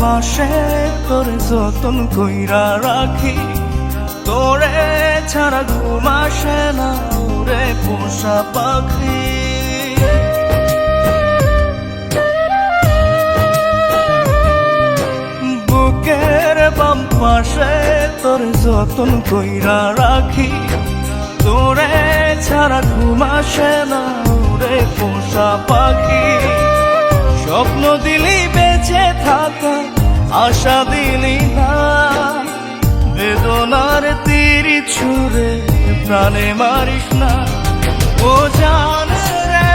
পাশে তোরে যতন কইরা রাখি, তোরে ছাড়া ঘুম আসে না ওরে পোষা পাখি। বুকের বাম পাশে তোরে যতন কইরা রাখি, তোরে ছাড়া ঘুম আসে না ওরে পোষা পাখি। স্বপ্ন দিলি বেঁচে থাকা, আশা দিলি না, বেদনার তীর ছুঁড়ে প্রাণে মারিস না। ও জান রে,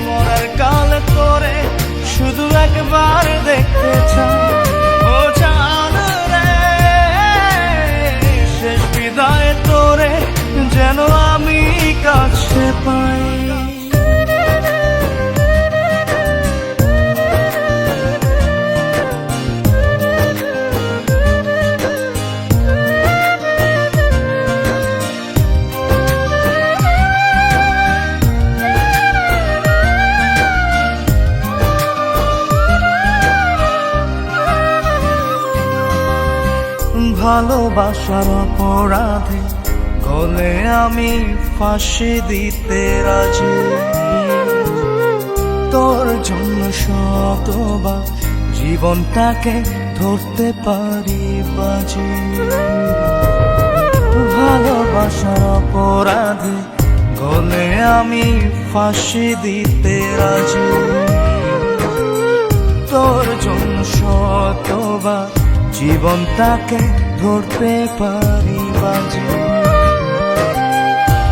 মরার কাল তোরে শুধু একবার দেখতে চাই। ও জান রে, শেষ বিদায় তোরে যেন আমি কাছে পাই। ভালোবাসার অপরাধে গলে আমি ফাঁসি দিতে রাজি, তোর জন্য শতবার জীবনটাকে ধরতে পারি বাজি। ভালোবাসার অপরাধে গলে আমি ফাঁসি দিতে রাজি, তোর জন্য শতবার জীবনটাকে ধরতে পারি বাজি।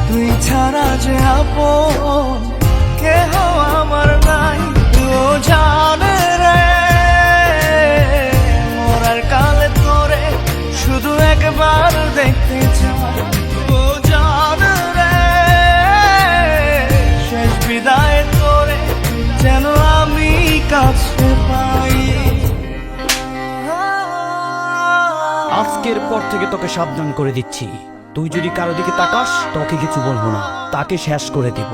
তুই ছাড়া যে আপন কেহ আমার নাই। ও জান রে, মরার কালে তোরে শুধু একবার দেখতে চাই। ও জান রে, শেষ বিদায় তোরে যেন আমি কাছে পাই। আজকের পর থেকে তোকে সাবধান করে দিচ্ছি, তুই যদি কারো দিকে তাকাস তোকে কিছু বলবো না, তাকে শেষ করে দেব।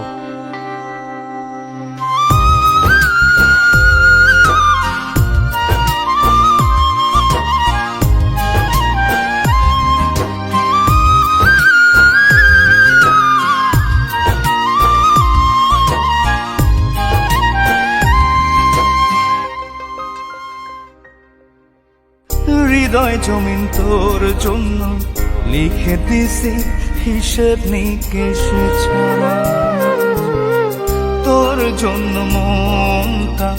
হৃদয় জমিন তোর জন্য লিখে দিছি হিসেব নিকেশ ছাড়া, তোর জন্য মনটা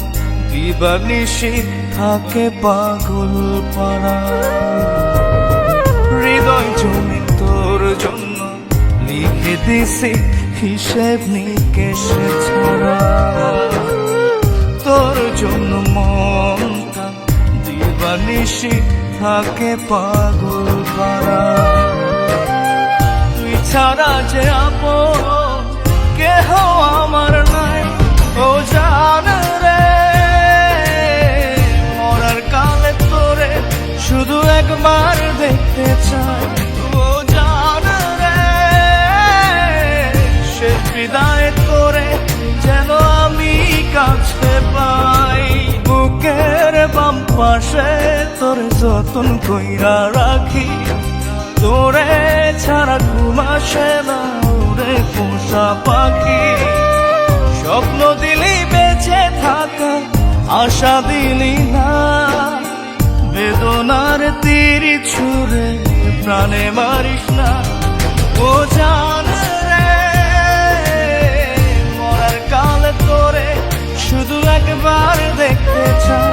দিবানিশি থাকে পাগল পাড়া। হৃদয় জমিন তোর জন্য লিখে দিছি হিসেব নিকেশ ছাড়া, তোর জন্য মনটা দিবানিশি থাকে পাগল পাড়া। তুই ছাড়া যে আপন কেহ আমার নাই। ও জান রে, মরার কালে তোরে শুধু একবার দেখতে চাই। ও জান রে, শেষ বিদায় তোরে যেন আমি কাছে পাই। বুকের বাম পাশে তোরে যতন কইরা রাখি, তোরে ছাড়া ঘুম আসে না ওরে পোষা পাখি। স্বপ্ন দিলি বেঁচে থাকা, আশা দিলি না, বেদনার তীর ছুঁড়ে প্রাণে মারিস না। ও জান রে, মরার কালে তোরে শুধু একবার দেখতে চাই।